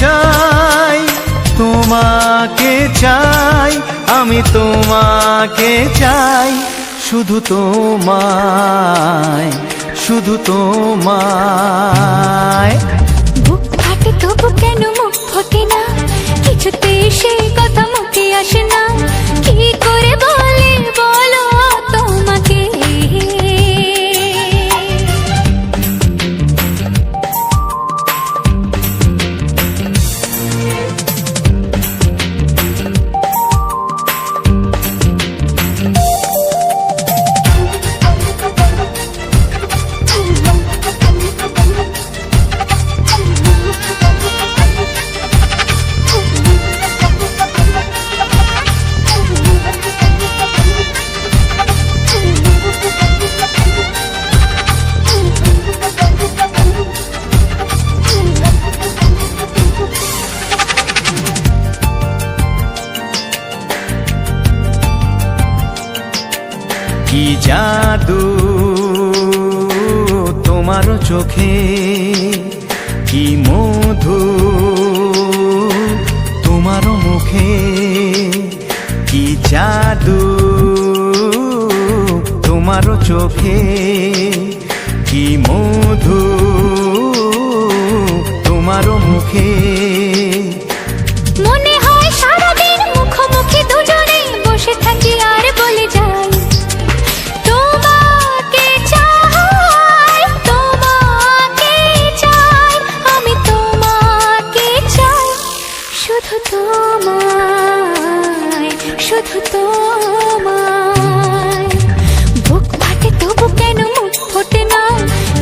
চাই, তোমাকে চাই, আমি তোমাকে চাই, শুধু তোমায়, শুধু তোমায়। বুক ফাটে তবু কেন মুখ ফোটে না, কিছুতে সে কথা মুখে আসে না, কি করে বলে বলো তোমাকে। কি জাদু তোমার চোখে, কি মধু তোমার মুখে, কি জাদু তোমার চোখে, কি মধু তোমার মুখে। মনে হয় সারাদিন মুখোমুখি দুজনে বসে থাকি আর বলে যাই, তোমাকে চাই, তোমাকে চাই, আমি তোমাকে চাই, শুধু তোমায়, শুধু তোমায়। বুক ফাটে তবু কেন মুখ ফোটে না,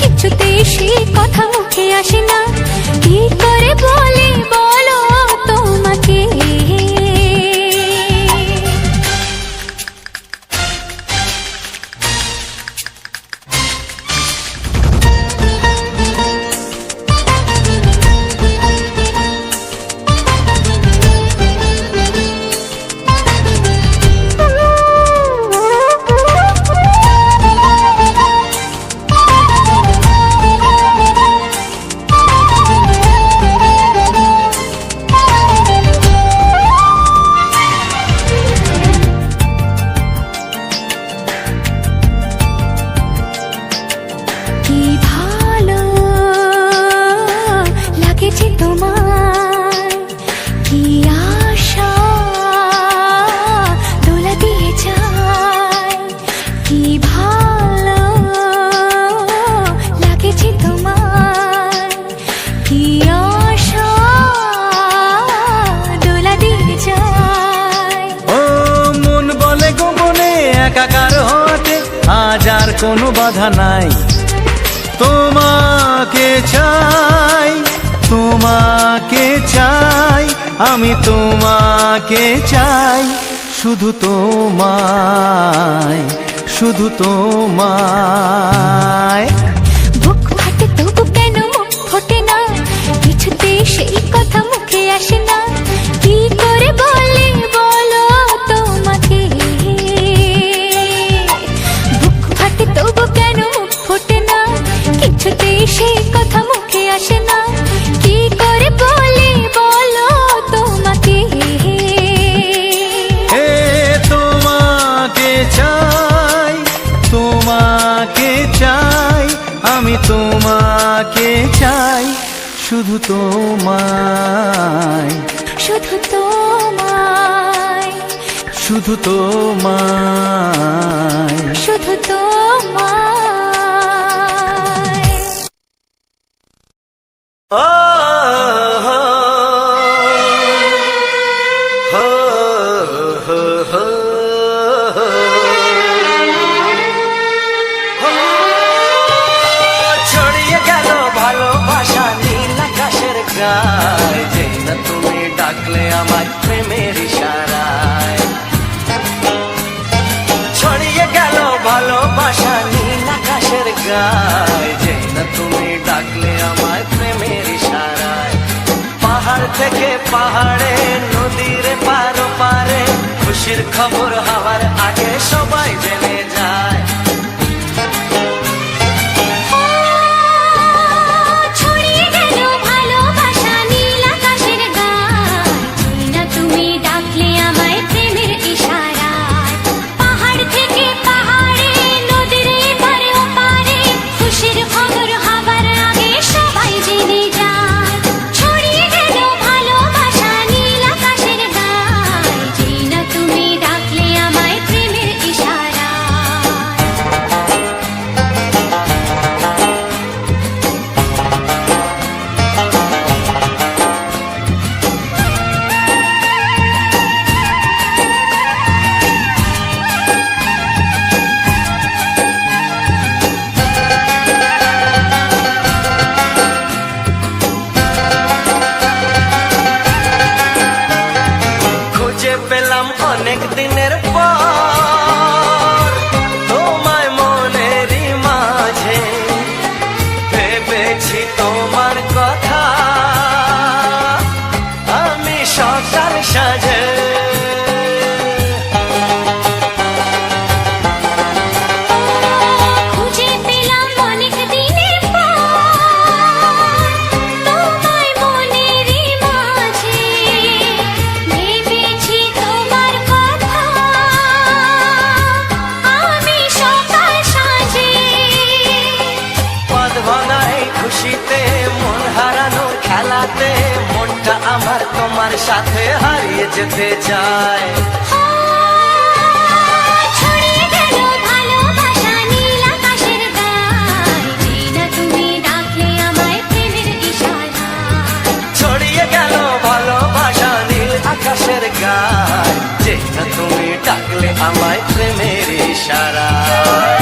কিছুতে সে কথা মুখে আসে না, কি করে বলে বলো তোমাকে। কি ভালো লাগেছে তোমার, কি আশা দোলা দিয়ে যায়, কি ভালো লাগেছে তোমার, কি আশা দোলা দিয়ে যায়। ও মন বলে গোপনে একাকার হতে আজ আর কোনো বাধা নাই, তোমাকে চাই, তোমাকে চাই, আমি তোমাকে চাই, শুধু তোমায়, শুধু তোমায়। বুক ফাটে তবু কেন মুখ ফোটে না, কিছুতে সেই কথা মুখে আসে না, কি করে বলে বলো তোমাকে। বুক ফাটে তবু কেন মুখ ফোটে না, কিছুতে সেই কথা মুখে আসে না, কি করে বলে বলো তোমাকে। এ তোমাকে চাই, তোমাকে চাই, আমি তোমাকে চাই, শুধু তোমায়, শুধু তোমায়, শুধু তোমায়, শুধু তোমায়। ও হো হো হো হো ছড়িয়ে গেল ভালোবাসা নীল আকাশের গায়ে, যেই না তুমি ডাকলে আমার প্রেমের ইশারায়। ছড়িয়ে গেল ভালোবাসা নীল আকাশের গায়ে, যেই না তুমি ডাকলে আমার প্রেমের ইশারায়। পাহাড় থেকে পাহাড়ে, নদীর পারো পারে, খুশির খবর হওয়ার আগে সবাই জেনে যায়। ছড়িয়ে গেল ভালোবাসা নীল আকাশ খেলাতে মনটা আমার তোমার সাথে হারিয়ে যেতে চায়। ছড়িয়ে গেল ভালোবাসা নীল আকাশের গায়ে, যেই না তুমি ডাকলে আমায় প্রেমের ইশারায়। ছড়িয়ে গেল ভালোবাসা নীল আকাশের গায়, যেই না তুমি ডাকলে আমায় প্রেমের ইশারায়।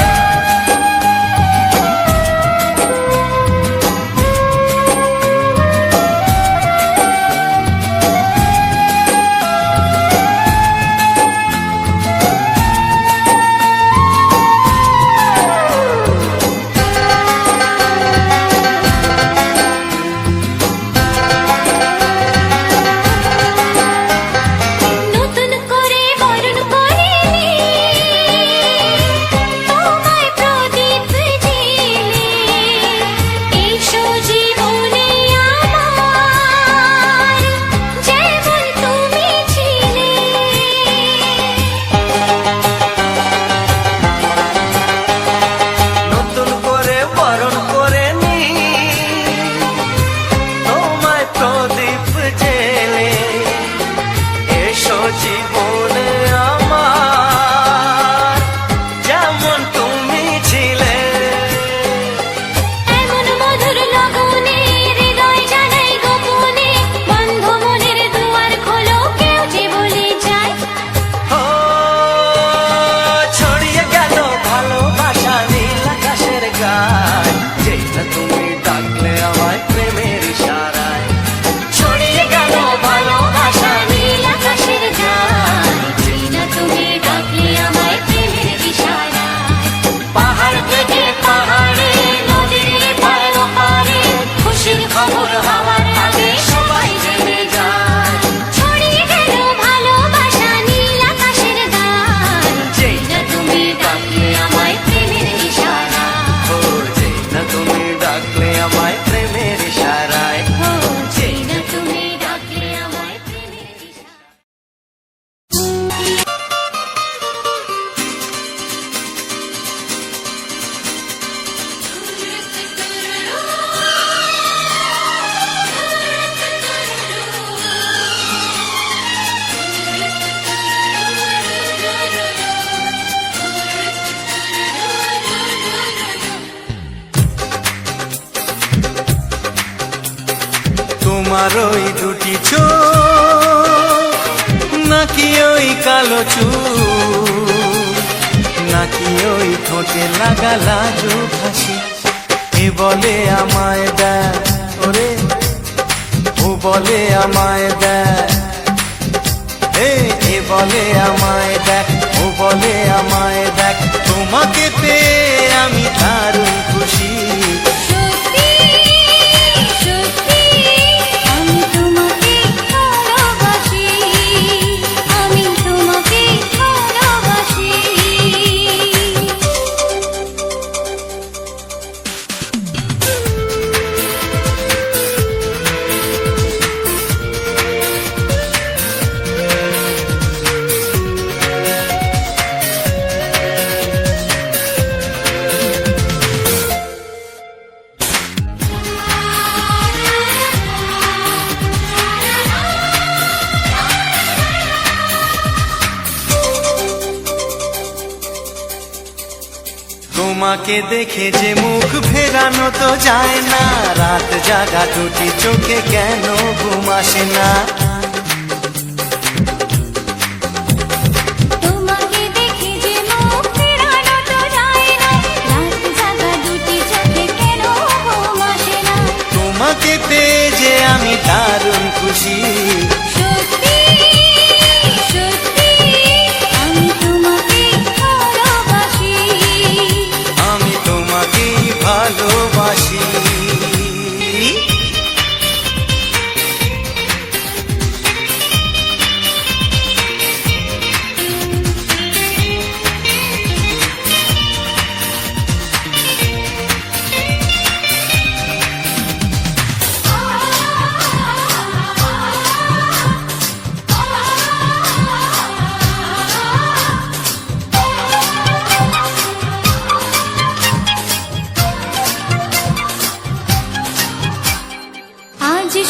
নতুন করে বরণ করিনি তোমায় প্রদীপ জেলে, এসো জীবনে আমার যেমন তুমি ছিলে। নতুন করে বরণ করে নি তোমায় প্রদীপ জেলে, এসো জীবনে আমার যেমন তুমি ছিলে। এমন মধুর লগনে হৃদয় জানাই গোপনে, বন্ধ মনের দুয়ার খোলো কেউ যে বলে যায়। ও ছড়িয়ে গেল ভালোবাসা নীল আকাশের গায়, যেই না তুমি ডাকলে আমায় প্রেমের ইশারায়। ছড়িয়ে গেল ভালোবাসা নীল আকাশের গায়, যেই না তুমি ডাকলে আমায় প্রেমের ইশারায়। পাহাড় থেকে পাহাড়ে নদীর পার ওপারে খুশির খবর হওয়ার আগে সবাই জেনে যায়। ছড়িয়ে গেল ভালোবাসা নীল আকাশের গায়ে, যেই না তুমি ডাকলে আমায় প্রেমের ইশারায়। ও যেই না তুমি ডাকলে আমায় প্রেমের ইশারায়। ও যেই না তুমি ডাকলে আমায় প্রেমের ইশারায়। তোমার ওই দুটি চোখ নাকি ওই কালো চুল, নাকি ওই ঠোঁটে লাগা লাজুক হাসি, এ বলে আমায় দেয় ওরে, ও বলে আমায় দেয়, এ বলে আমায় দেখ, ও বলে আমায় দেখ, তোমাকে পেয়ে আমি দারুণ খুশি। সত্যি সত্যি আমি তোমাকে ভালোবাসি, আমি তোমাকে ভালোবাসি। তোমাকে দেখে যে মুখ ফেরানো তো যায় না, রাত জাগা দুটি চোখে কেন ঘুম আসে না। তোমাকে দেখে যে মুখ ফেরানো তো যায় না, রাত জাগা দুটি চোখে কেন ঘুম আসে না। তোমাকে পেয়ে যে আমি দারুণ খুশি। সত্যি সত্যি আমি তোমাকে ভালোবাসি, আমি তোমাকেই ভালোবাসি।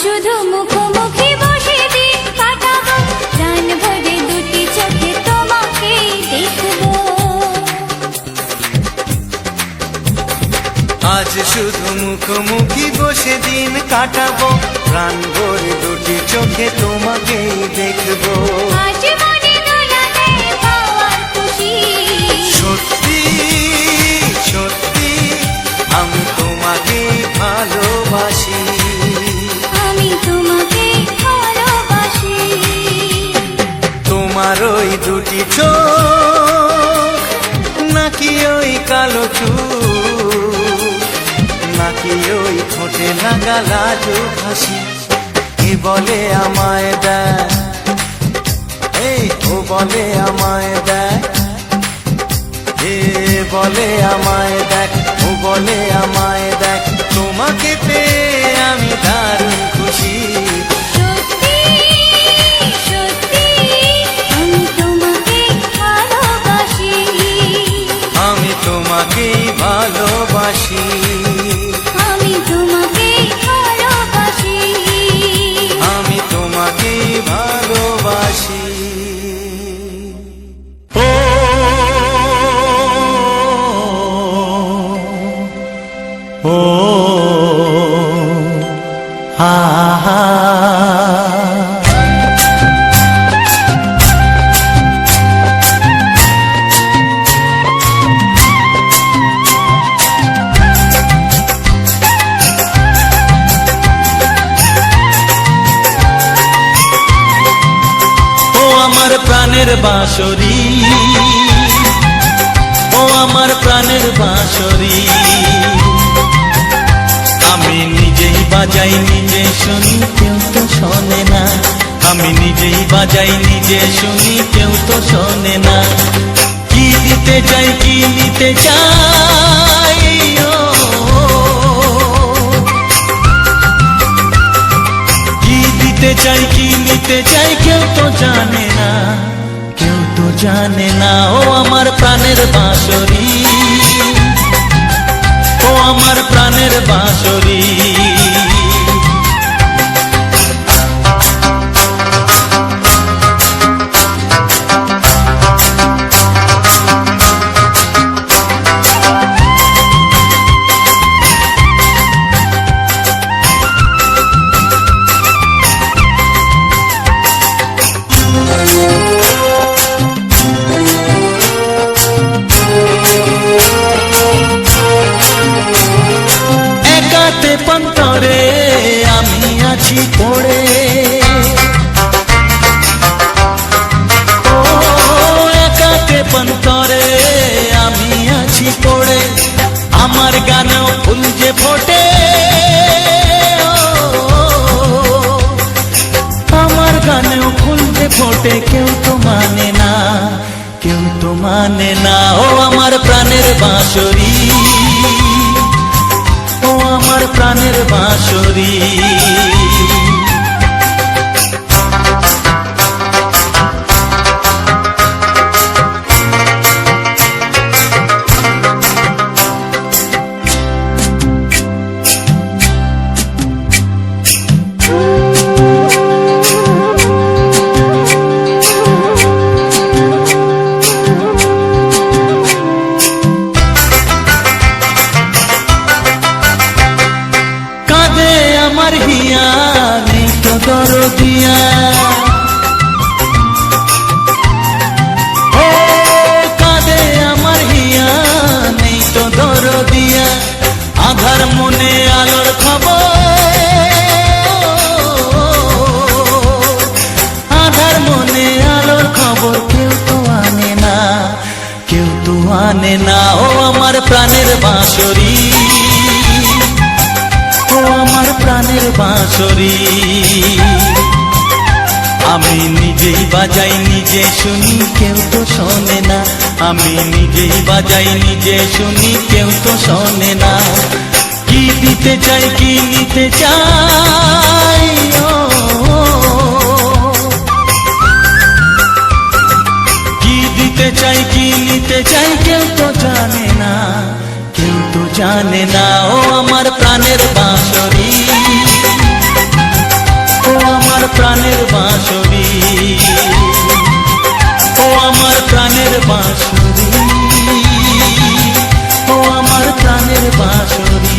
শুধু মুখোমুখি বসে দিন কাটাবো, প্রাণ ভরে দুটি চোখে তোমাকে দেখবো। আজ শুধু মুখোমুখি বসে দিন কাটাবো, প্রাণ ভরে দুটি চোখে তোমাকেই দেখবো। আজ মনে দোলা দেয় পাওয়ার খুশি, সত্যি সত্যি আমি তোমাকে ভালোবাসি, আমি তোমাকে ভালোবাসি। তোমার ওই দুটি চোখ নাকি ওই কালো চুল, নাকি ওই ঠোঁটে লাগা লাজুক হাসি, কে বলে আমায় দেয়, এই ও বলে আমায় দেয়, এ বলে আমায় দেখ, ও বলে আমায় দেখ, তোমাকে পেয়ে আমি দারুণ খুশি। সত্যি সত্যি আমি তোমাকে ভালোবাসি, আমি তোমাকেই ভালোবাসি, আমি তোমাকে ভালোবাসি। আমি তোমাকেই ভালোবাসি। ও হা হা আমার প্রাণের বাঁশরি, ও আমার প্রাণের বাঁশরি, আমি নিজেই বাজাই নিজে শুনি কেউ তো শোনে না, আমি নিজেই বাজাই নিজে শুনি কেউ তো শোনে না। কি দিতে চাই কি নিতে চাই, ও কি দিতে চাই কি নিতে চাই কেউ তো জানে না, কেউ তো জানে না। ও আমার প্রাণের বাঁশরি, ও আমার প্রাণের বাঁশরি, একাতে পন্তরে আমি আছি পড়ে, ও একাতে পন্তরে আমি আছি পড়ে, আমার গানেও ফুল যে ফোটে, আমার গানেও ফুল যে ফোটে, কেউ তো মানে না, কেউ তো মানে না। ও আমার প্রাণের বাঁশরি, ও আমার প্রাণের বাঁশরি, আমার হিয়া নেই তো দরদিয়া, ও কাঁদে আমার হিয়া নেই তো দরদিয়া, আধার মনে আলোর খবর, আধার মনে আলোর খবর কেউ তো আনে না, কেউ তো আনে না। ও আমার প্রাণের বাঁশরি, ও আমার প্রাণের বাঁশরি, আমি নিজেই বাজাই নিজে শুনি কেউ তো শোনে না, আমি নিজেই বাজাই নিজে শুনি কেউ তো শোনে না। কি দিতে চাই কি নিতে চাই, ও কি দিতে চাই কি নিতে চাই কেউ তো জানে না, কেউ তো জানে না। ও আমার প্রাণের বাঁশরি, প্রাণের বাঁশরি, ও আমার প্রাণের বাঁশরি, ও আমার প্রাণের বাঁশরি।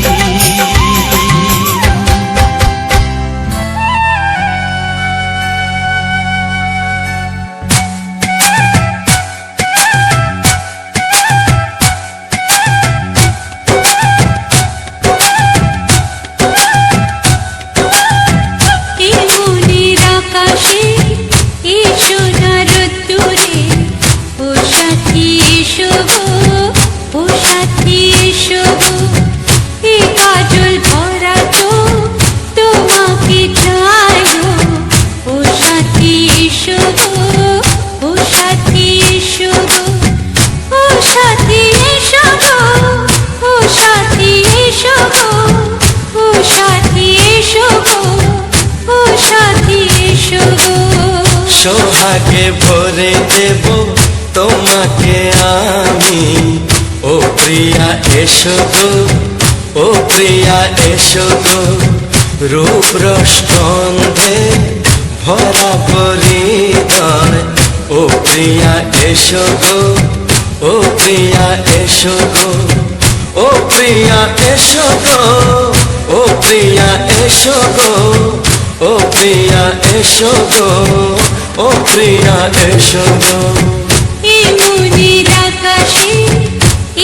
সোহাগে ভরে দেব তোমাকে আমি, ও প্রিয়া এসো গো, ও প্রিয়া এসো গো, রূপ রস গন্ধে ভরা পরিদর, ও প্রিয়া এসো গো, ও প্রিয়া এসো গো, ও প্রিয়া এসো গো, ও প্রিয়া এসো গো, ও প্রিয়া এসো গো, ও প্রিয়া এসো গো। এই মনের আকাশে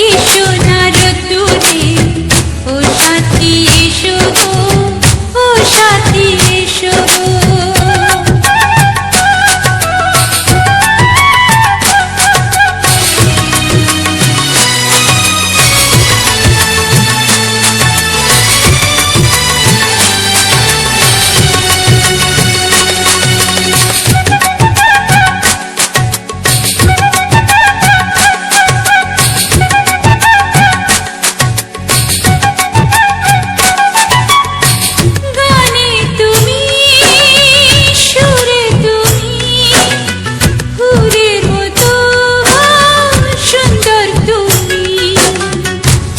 এসো না রোদ্দুরে, ও সাথী এসো গো, ও সাথী এসো গো।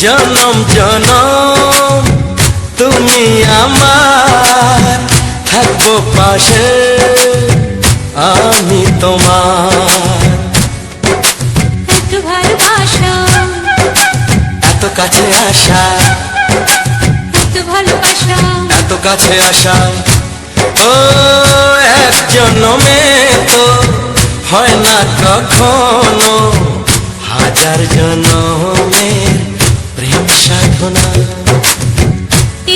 জনম জনম তুমি আমার, থাকবো পাশে আমি তোমার। এত ভালোবাসা, এত কাছে আসা, এত ভালোবাসা, এত কাছে আসা, ও এক জন্মে তো হয় না কখনো, হাজার জন্মের প্রেম সাধনা।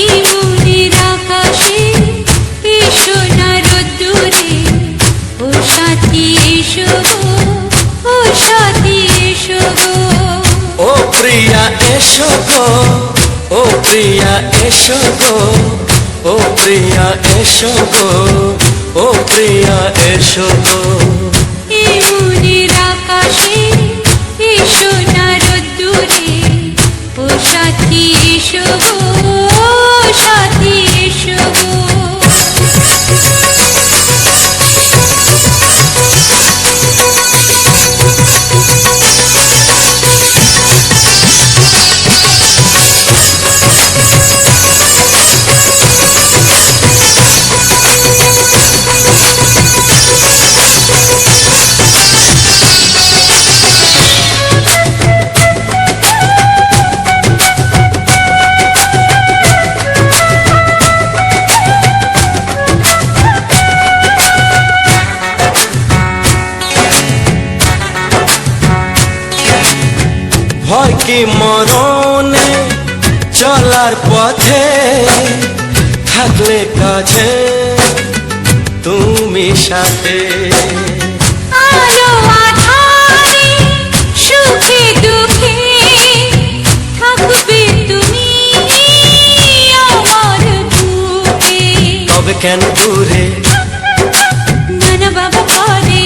এই মনের আকাশে এসো না রোদ্দুরে, ও সাথী এসো গো, ও সাথী এসো গো। ও প্রিয়া এসো গো, ও প্রিয়া এসো গো, ও প্রিয়া এসো গো, ও প্রিয়া এসো গো। এই মনের আকাশে এসো না রোদ্দুরে, ও সাথী এসো গো, ও সাথী এসো গো। ভয় কি মরণে চলার পথে, থাকলে কাছে তুমি সাথে। আলো আঁধারে সুখে দুঃখে থাকবে তুমি আমার বুকে। তবে কেন দূরে, নানা বাবা করে,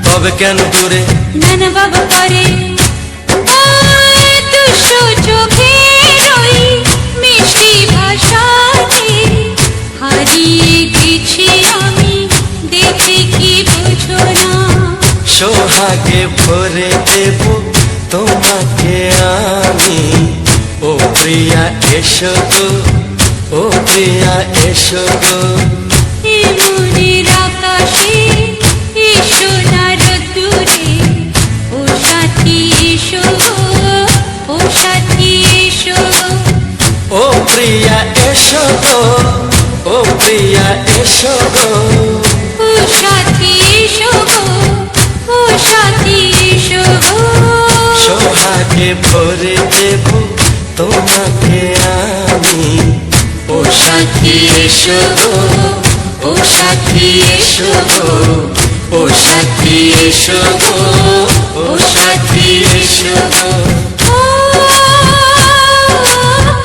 তবে কেন দূরে, নানা বাবা করে। দুশো চোখের ওই মিষ্টি ভাষাতে হারিয়ে গেছি আমি, দেখে কি বুঝো না। সোহাগে ভরে দেব তোমাকে আমি, ও প্রিয়া এসো গো, ও প্রিয়া এসো গো, এ মনের আকাশে এসো না রোদ্দুরে, ও সাথী এসো, ও সাথী এসো। ও প্রিয়া এসো গো, ও প্রিয়া এসো গো, ও সাথী এসো গো, ও সাথী এসো গো। সোহাগে ভরে দেব তোমাকে আমি। ও সাথী এসো গো, ও সাথী এসো গো, ও সাথী এসো গো, ও সাথী এসো গো। ও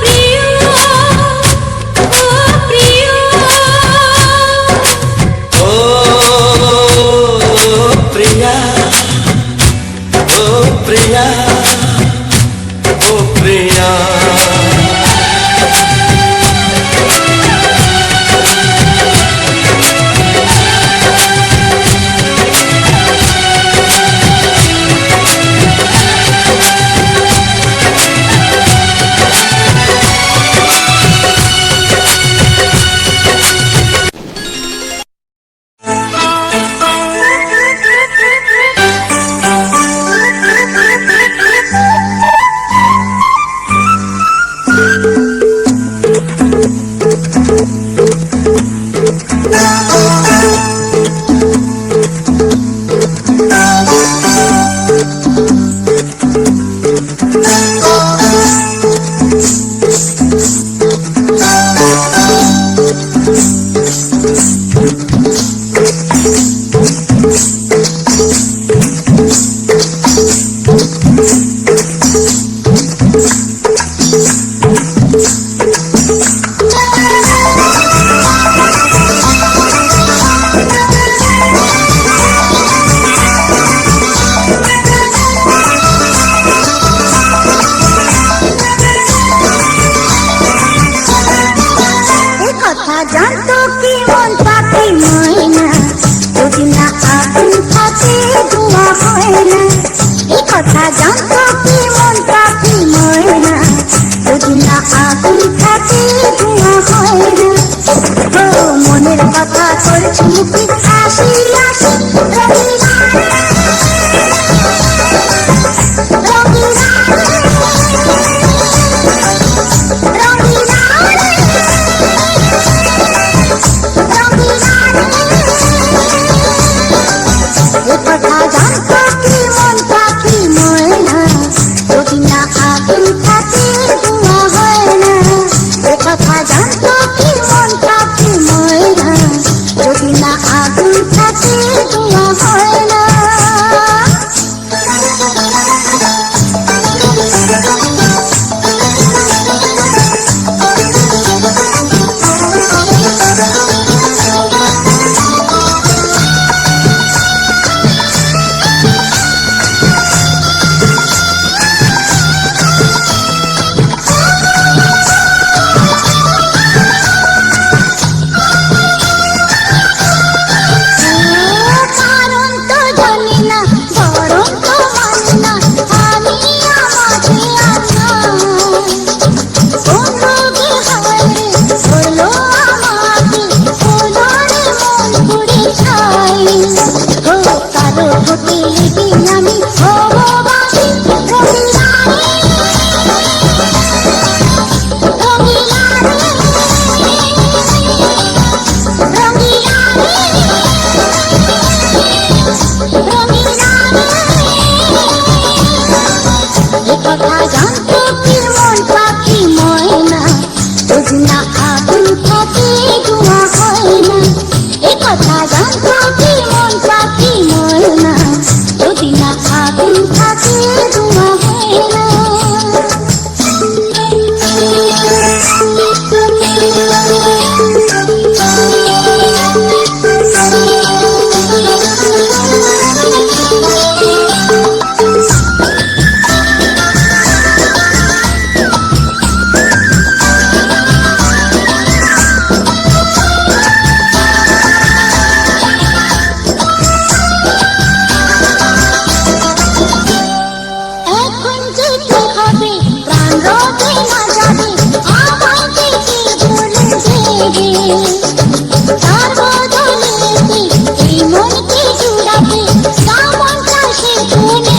প্রিয়, ও প্রিয়, ও প্রিয়া, ও প্রিয়া, ও প্রিয়া। জানতো কি মন পাখি ময়না, যদি না আগুন থাকে ধোঁয়া হয় না। এই কথা জানতো কি মন পাখি ময়না, যদি না আগুন থাকে ধোঁয়া হয় না। ও মনের কথা করছি মুখে হাসি হাসি, রঙিলা রঙিলা রঙিলা কথা জানতো কি মন পাখি ময়না, যদি না আগুন থাকে ধোঁয়া হয় না। এ কথা জানতো কি মন পাখি ময়না, যদি না আগুন থাকে ধোঁয়া হয় না। কারণ তো জানি না, বরং তো মানি না, আমি আমাকে কোন রোগে হয় রে ধরলো আমাকে, হলো রে মন পুড়ে ছাই। ও কারো ঠোঁটে লেগে আমি হব বাসি, রঙিলা রঙিলা রঙিলা কথা জানতো কি মন পাখি ময়না, যদি না আগুন থাকে ধোঁয়া হয় না। এ কথা জানতো কি মন পাখি ময়না, যদি না আগুন থাকে ধোঁয়া হয় না। তার বদলে এই মনকে জুড়াবে কামনটা সে শুনে দে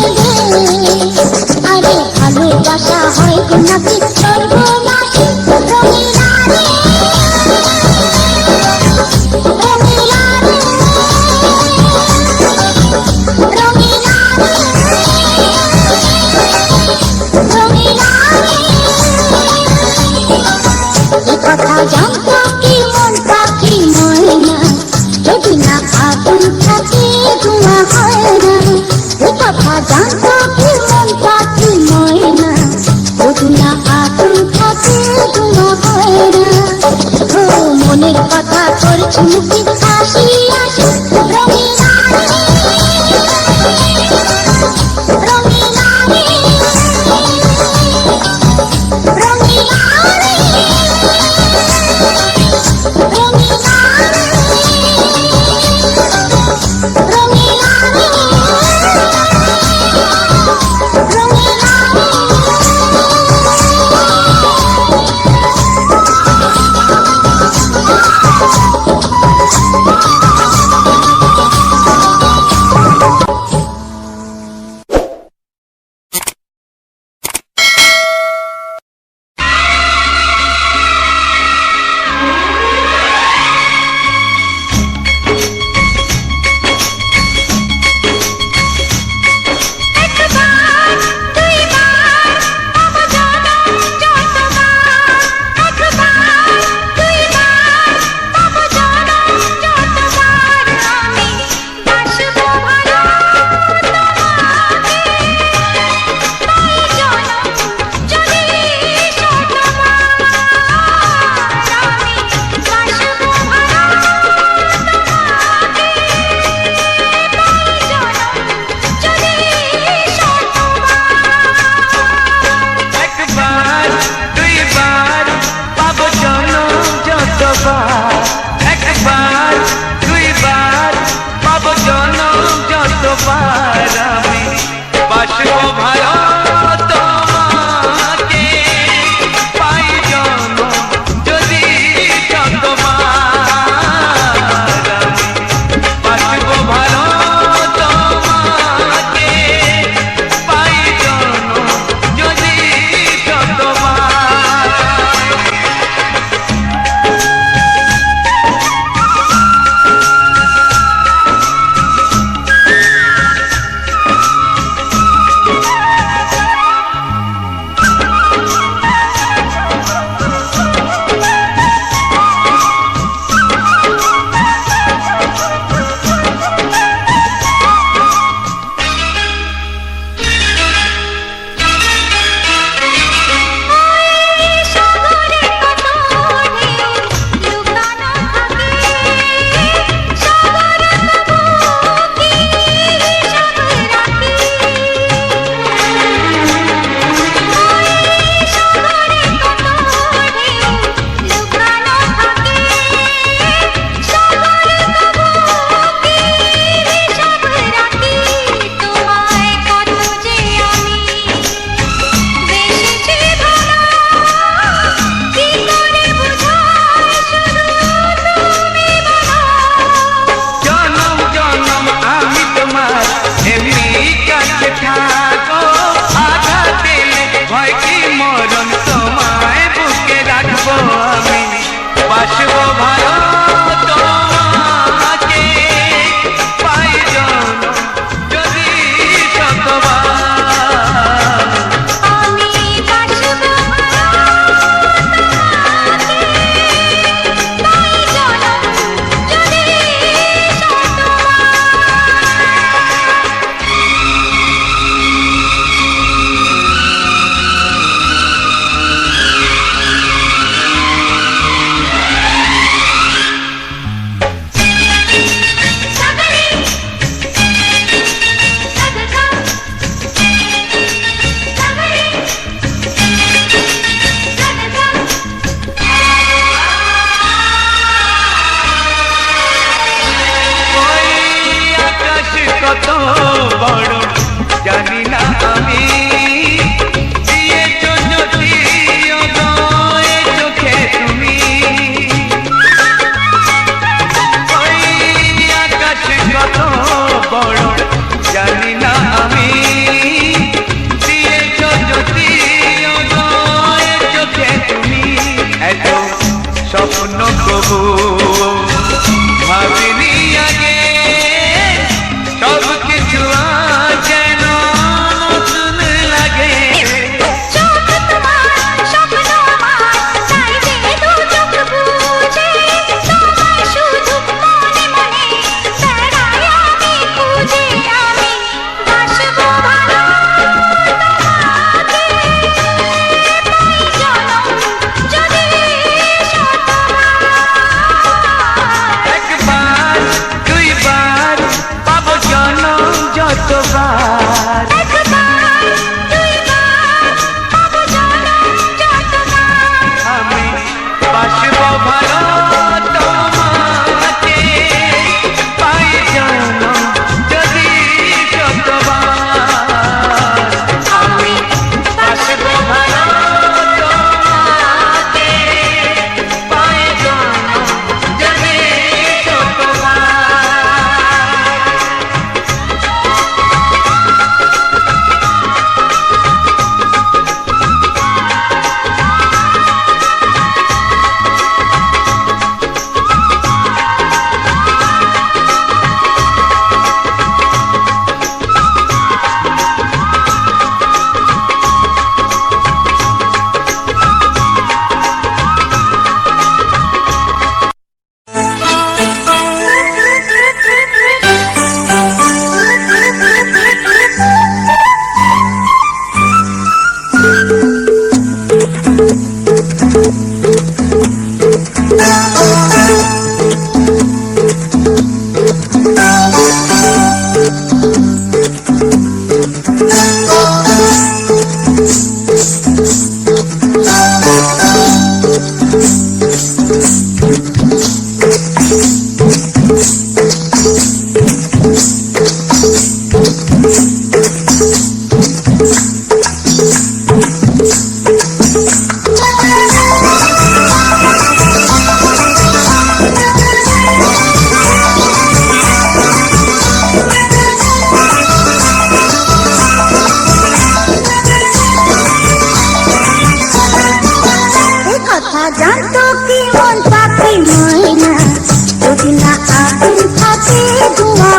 আরে ভালোবাসা হয় নাকি সর্বনাশী রঙিলা রে রঙিলা রে রঙিলা রে রঙিলা রে এ কথা জানতো কি মন পাখি ময়না যদি না আগুন থাকে ধোঁয়া হয় না এ কথা জানতো কি মন পাখি ময়না যদি না আগুন থাকে ধোঁয়া হয় না ও মনের কথা করছি মুখে হাসি হাসি রঙিলা রে রঙিলা রে রঙিলা রে রঙিলা রে রঙিলা রে রঙিলা রে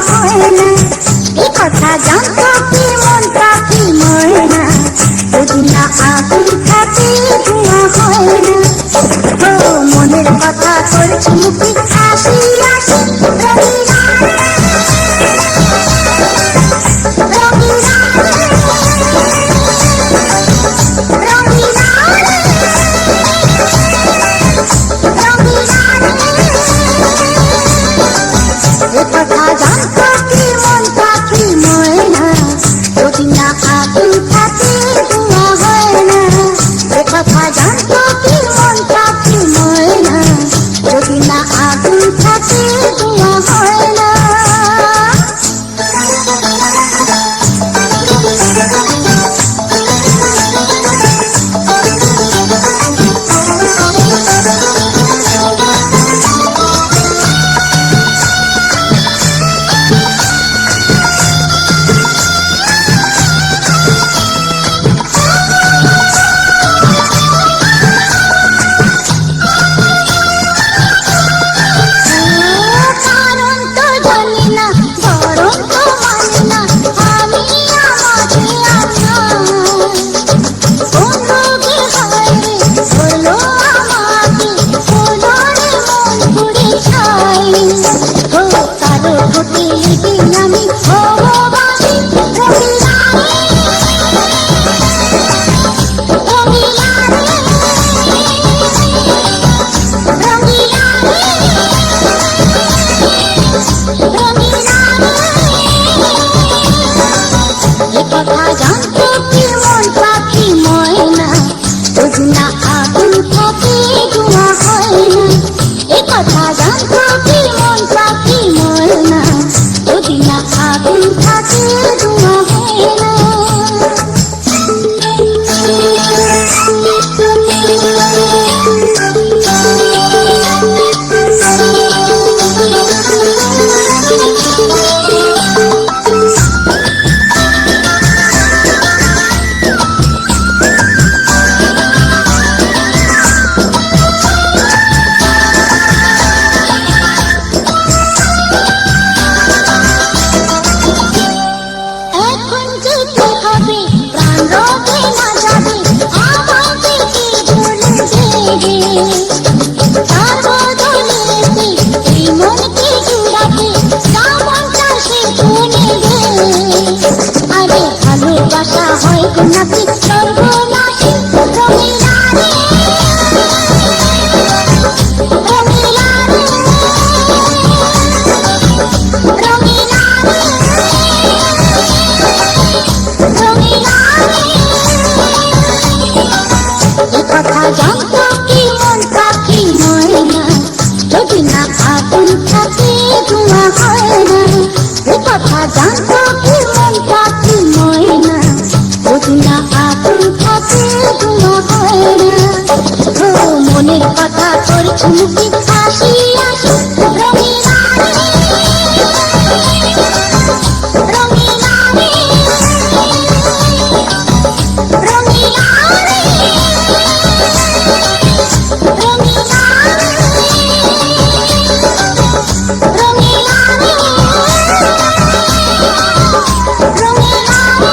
হয় না। এ কথা জানতো কি মন পাখি ময়না, যদি না আগুন থাকে ধোঁয়া হয় না। ও মনের কথা করছি মুখে হাসি হাসি, রঙিনা রে, রঙিনা রে, রঙিনা রে, রঙিনা রে। এ কথা জানতো কি মন পাখি ময়না, যদি না আগুন থাকে ধোঁয়া হয় না। এ কথা জানতো কি মন পাখি ময়না, যদি না আগুন থাকে ধোঁয়া হয় না। কারণ তো জানি না, বরং তো মানি না, আমি আমাকে আপনার কোন রোগে হয় রে হলো আমাকে, হলো রে মন পুড়ে ছাই। ও কারো ঠোঁটে লেগে আমি হব বাঁশি, রঙিনা রে, রঙিনা রে, রঙিনা রে, রঙিনা রে। এ কথা জানতো কি মন পাখি ময়না, যদি না আগুন থাকে ধোঁয়া হয় না। এ কথা জানতো কি মন পাখি ময়না, যদি না আগুন থাকে ধোঁয়া হয় না। এখন যেতে হবে, প্রাণ রবে না যাবে, আমাকে কি ভুলে দেবে। তার বদলেতে এই মনকে জুড়াবে, যেমনটা সে শুনে দে। আরে ভালোবাসা হয় গো নাকি সর্বনাশী, রঙিনা রে, রঙিনা রে, রঙিনা রে, রঙিনা রে। এ কথা জানতো কি মন পাখি ময়না, যদি না আগুন থাকে ধোঁয়া হয় না। এ কথা জানতো কি মন পাখি ময়না, যদি না আগুন থাকে ধোঁয়া হয় না। ও মনের কথা করছি মুখে হাসি হাসি, রঙিনা রে, রঙিনা রে, রঙিনা রে, রঙিনা রে, রঙিনা রে, রঙিনা রে।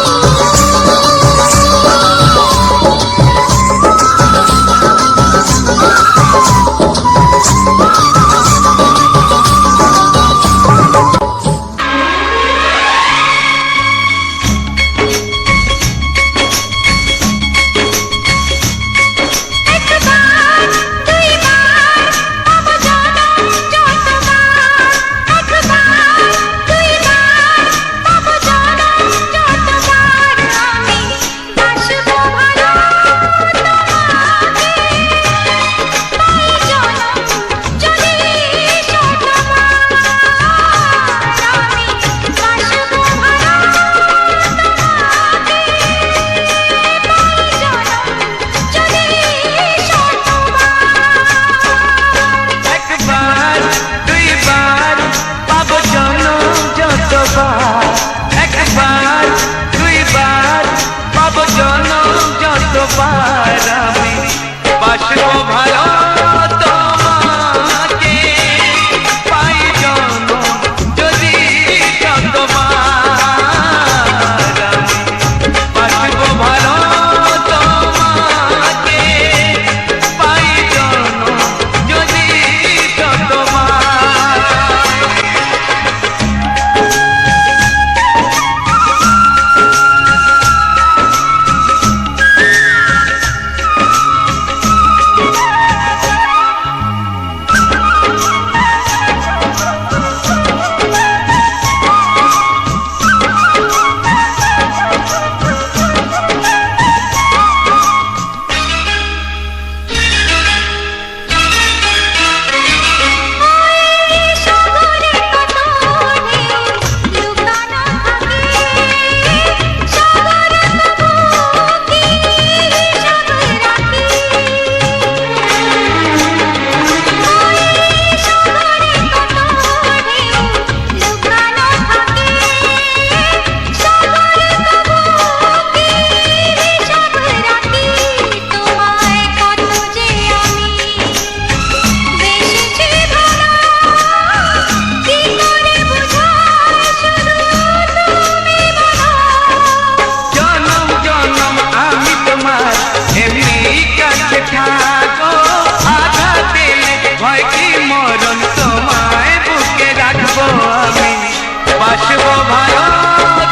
বাসবো ভালো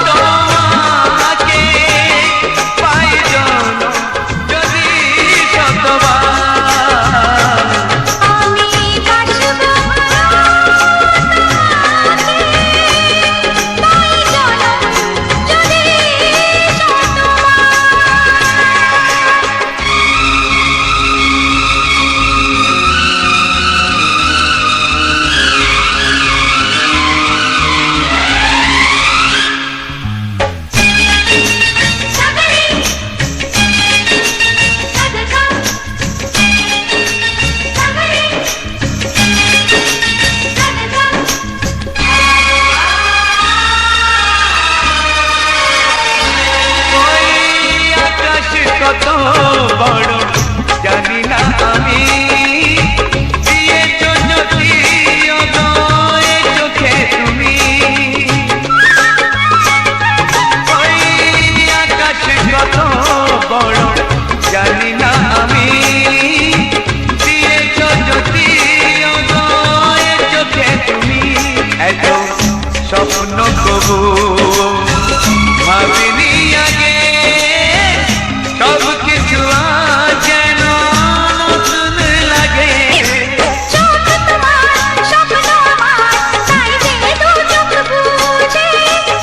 তোমাকে পাই জনম যদি শতবার। আমি বাসবো ভালো তোমাকে, তাই জনম যদি শতবার। ওই আকাশ কত বড় জানি না আমি, দিয়েছ যদি অদয় চোখে তুমি। ওই আকাশ কত বড় জানি না আমি, দিয়েছ যদি অদয় চোখে তুমি। এত স্বপ্ন কবু ভাবিনি আগে, সব কিছু আজ যেন নতুন লাগে। চোখ তোমার স্বপ্ন আমার, তাই যে দু চোখ বুঝে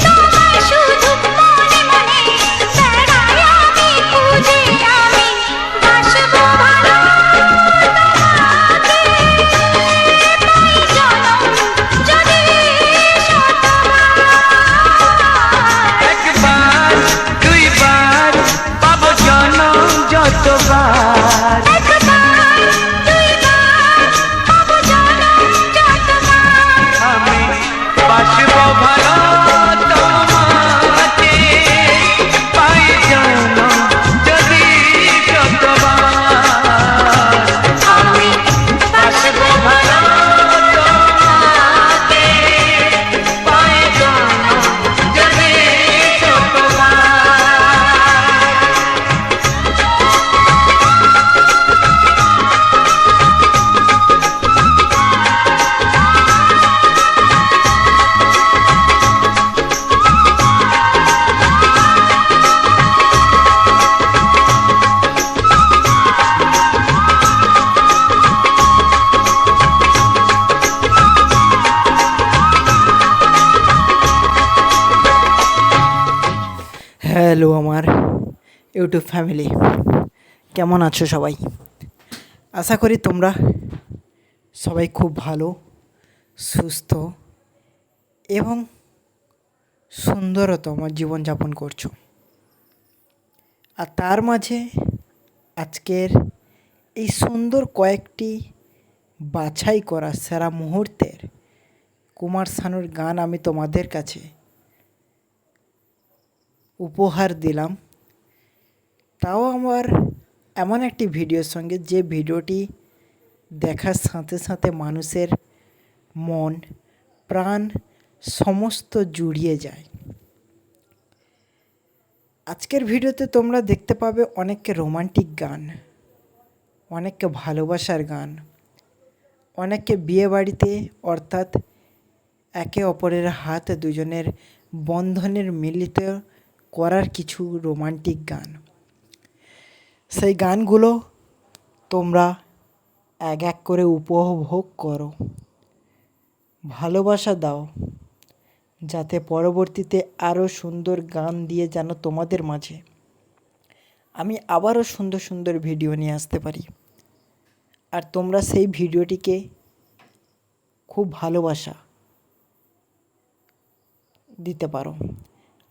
তোমায় শুধু মনে মনে বেড়াই আমি খুঁজে। আমি বাসবো ভালো তোমাকে, তাই জনম যদি শতবার। একবার দুইবার পাবো জনম যতবার। একবার দুইবার পাবো জনম যতবার। আমি বাসবো ভালো তোমাকে পাই জনম যদি শতবার। আমি বাসবো ভালো তোমাকে পাই জনম যদি শতবার। হ্যালো আমার ইউটিউব ফ্যামিলি, কেমন আছো সবাই? আশা করি তোমরা সবাই খুব ভালো, সুস্থ এবং সুন্দরতম জীবনযাপন করছো। আর তার মাঝে আজকের এই সুন্দর কয়েকটি বাছাই করা সেরা মুহূর্তের কুমার শানুর গান আমি তোমাদের কাছে উপহার দিলাম, তাও আমার এমন একটি ভিডিওর সঙ্গে যে ভিডিওটি দেখার সাথে সাথে মানুষের মন প্রাণ সমস্ত জুড়িয়ে যায়। আজকের ভিডিওতে তোমরা দেখতে পাবে অনেককে রোমান্টিক গান, অনেককে ভালোবাসার গান, অনেককে বিয়ে বাড়িতে অর্থাৎ একে অপরের হাত দুজনের বন্ধনের মিলিত করার কিছু রোমান্টিক গান। সেই গানগুলো তোমরা এক এক করে উপভোগ করো, ভালোবাসা দাও, যাতে পরবর্তীতে আরও সুন্দর গান দিয়ে যেন তোমাদের মাঝে আমি আবারও সুন্দর সুন্দর ভিডিও নিয়ে আসতে পারি। আর তোমরা সেই ভিডিওটিকে খুব ভালোবাসা দিতে পারো।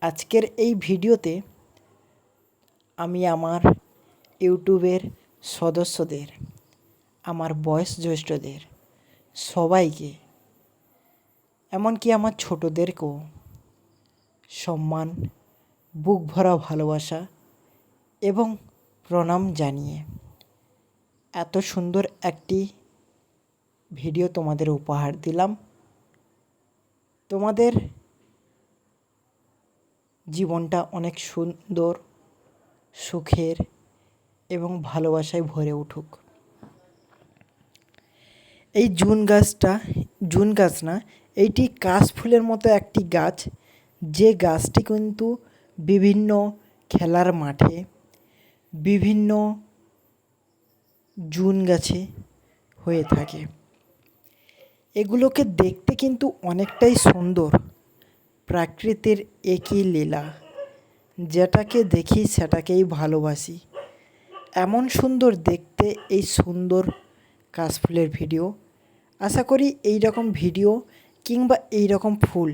আজকের এই ভিডিওতে আমি আমার ইউটিউবের সদস্যদের, আমার বয়োজ্যেষ্ঠদের সবাইকে, এমনকি আমার ছোটদেরকেও সম্মান, বুক ভরা ভালোবাসা এবং প্রণাম জানিয়ে এত সুন্দর একটি ভিডিও তোমাদের উপহার দিলাম। তোমাদের জীবনটা অনেক সুন্দর, সুখের এবং ভালোবাসায় ভরে উঠুক। এই জুন গাছ না, এইটি কাশফুলের মতো একটি গাছ, যে গাছটি কিন্তু বিভিন্ন খেলার মাঠে, বিভিন্ন জুন গাছে হয়ে থাকে। এগুলোকে দেখতে কিন্তু অনেকটাই সুন্দর, প্রকৃতির একই লীলা, যেটাকে দেখি সেটাকেই ভালোবাসি। এমন সুন্দর দেখতে এই সুন্দর কাশফুলের ভিডিও। আশা করি এই রকম ভিডিও কিংবা এই রকম ফুল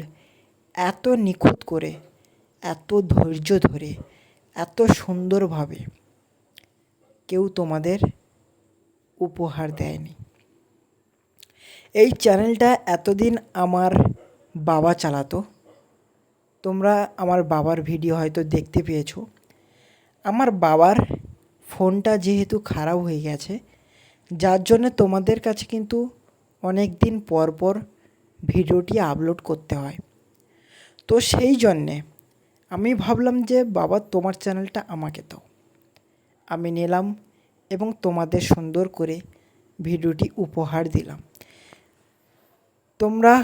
এত নিখুঁত করে, এত ধৈর্য ধরে, এত সুন্দরভাবে কেউ তোমাদের উপহার দেয়নি। এই চ্যানেলটা এতদিন আমার বাবা চালাতো। তোমরা আমার বাবার ভিডিও হয়তো দেখতে পেয়েছো। আমার বাবার ফোনটা যেহেতু খারাপ হয়ে গেছে, যার জন্য তোমাদের কাছে কিন্তু অনেক দিন পর পর ভিডিওটি আপলোড করতে হয়। তো সেই জন্যে আমি ভাবলাম যে বাবা তোমার চ্যানেলটা আমাকে দাও। আমি নিলাম এবং তোমাদের সুন্দর করে ভিডিওটি উপহার দিলাম। তোমরা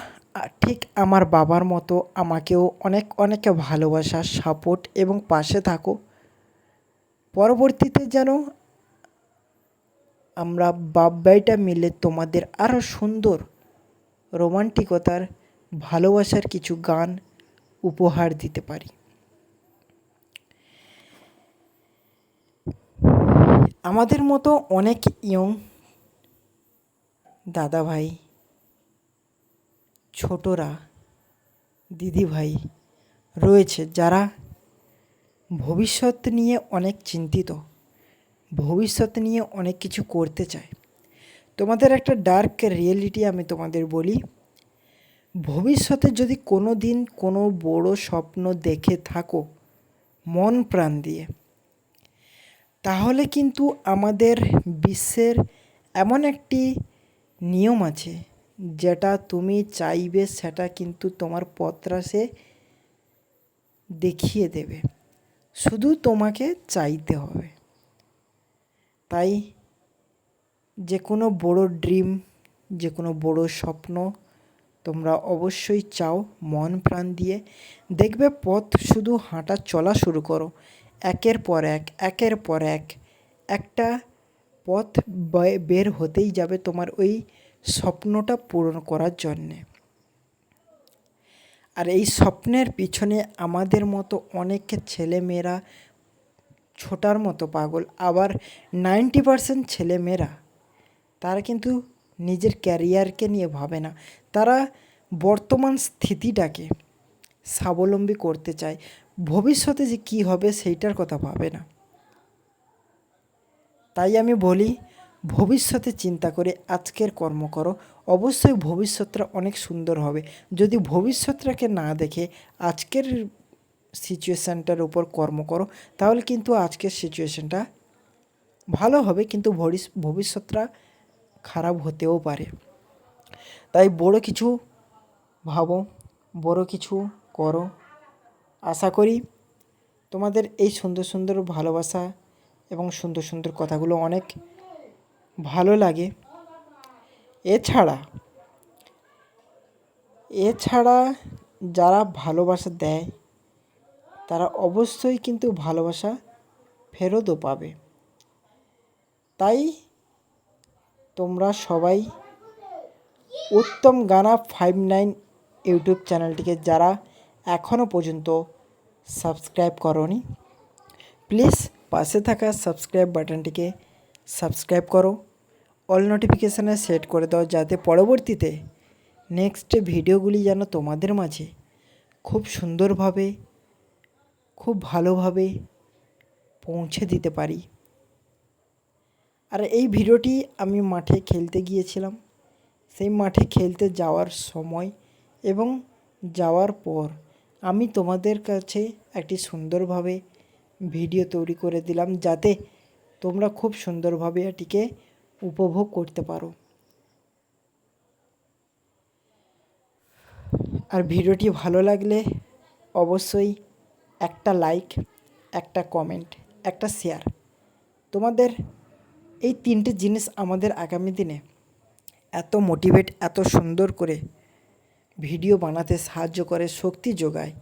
ঠিক আমার বাবার মতো আমাকেও অনেক অনেক ভালোবাসা, সাপোর্ট এবং পাশে থাকো। পরবর্তীতে যেন আমরা বাপ ভাইটা মিলে তোমাদের আরও সুন্দর রোমান্টিকতার, ভালোবাসার কিছু গান উপহার দিতে পারি। আমাদের মতো অনেক ইয়ং দাদা ভাই, ছোটরা, দিদি ভাই রয়েছে যারা ভবিষ্যৎ নিয়ে অনেক চিন্তিত, ভবিষ্যৎ নিয়ে অনেক কিছু করতে চায়। তোমাদের একটা ডার্ক রিয়েলিটি আমি তোমাদের বলি, ভবিষ্যতে যদি কোনো দিন কোনো বড় স্বপ্ন দেখে থাকো মন প্রাণ দিয়ে, তাহলে কিন্তু আমাদের বিশ্বের এমন একটি নিয়ম আছে, যেটা তুমি চাইবে সেটা কিন্তু তোমার পত্রাসে দেখিয়ে দেবে, শুধু তোমাকে চাইতে হবে। তাই যে কোনো বড় ড্রিম, যে কোনো বড় স্বপ্ন তোমরা অবশ্যই চাও মন প্রাণ দিয়ে, দেখবে পথ শুধু হাঁটা চলা শুরু করো, একের পর এক, একের পর এক একটা পথ বের হতেই যাবে তোমার ওই স্বপ্নটা পূরণ করার জন্যে। আর এই স্বপ্নের পিছনে আমাদের মতো অনেক ছেলেমেয়েরা ছোটার মতো পাগল, আবার 90% ছেলেমেয়েরা তারা কিন্তু নিজের ক্যারিয়ারকে নিয়ে ভাবে না, তারা বর্তমান স্থিতিটাকে স্বাবলম্বী করতে চায়, ভবিষ্যতে যে কী হবে সেইটার কথা ভাবে না। তাই আমি বলি, ভবিষ্যতে চিন্তা করে আজকের কর্ম করো, অবশ্যই ভবিষ্যৎটা অনেক সুন্দর হবে। যদি ভবিষ্যৎটাকে না দেখে আজকের সিচুয়েশানটার উপর কর্ম করো, তাহলে কিন্তু আজকের সিচুয়েশানটা ভালো হবে, কিন্তু ভবিষ্যৎটা খারাপ হতেও পারে। তাই বড় কিছু ভাবো, বড় কিছু করো। আশা করি তোমাদের এই সুন্দর সুন্দর ভালোবাসা এবং সুন্দর সুন্দর কথাগুলো অনেক ভালো লাগে। এছাড়া যারা ভালোবাসা দেয় তারা অবশ্যই কিন্তু ভালোবাসা ফেরতও পাবে। তাই তোমরা সবাই উত্তম গানা 59 ইউটিউব চ্যানেলটিকে যারা এখনও পর্যন্ত সাবস্ক্রাইব করোনি, প্লিজ পাশে থাকা সাবস্ক্রাইব বাটনটিকে সাবস্ক্রাইব করো, অল নোটিফিকেশানে সেট করে দাও, যাতে পরবর্তীতে নেক্সট ভিডিওগুলি যেন তোমাদের মাঝে খুব সুন্দরভাবে, খুব ভালোভাবে পৌঁছে দিতে পারি। আর এই ভিডিওটি আমি মাঠে খেলতে গিয়েছিলাম, সেই মাঠে খেলতে যাওয়ার সময় এবং যাওয়ার পর আমি তোমাদের কাছে একটি সুন্দরভাবে ভিডিও তৈরি করে দিলাম, যাতে তোমরা খুব সুন্দরভাবে এটিকে উপভোগ করতে পারো। আর ভিডিওটি ভালো লাগলে অবশ্যই একটা লাইক, একটা কমেন্ট, একটা শেয়ার, তোমাদের এই 3টে জিনিস আমাদের আগামী দিনে এত মোটিভেট, এত সুন্দর করে ভিডিও বানাতে সাহায্য করে, শক্তি যোগায়,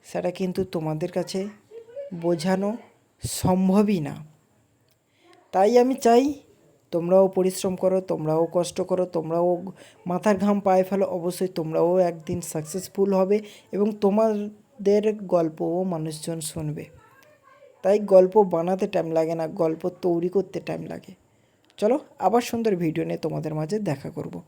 সেটা কিন্তু তোমাদের কাছে বোঝানো সম্ভবই না। তাই আমি চাই তোমরাও পরিশ্রম করো, তোমরাও কষ্ট করো, তোমরাও মাথার ঘাম পায়ে ফেলো, অবশ্যই তোমরাও একদিন সাকসেসফুল হবে এবং তোমাদের গল্পও মানুষজন শুনবে। তাই গল্প বানাতে টাইম লাগে না, গল্প তৈরি করতে টাইম লাগে। চলো আবার সুন্দর ভিডিও নিয়ে তোমাদের মাঝে দেখা করব।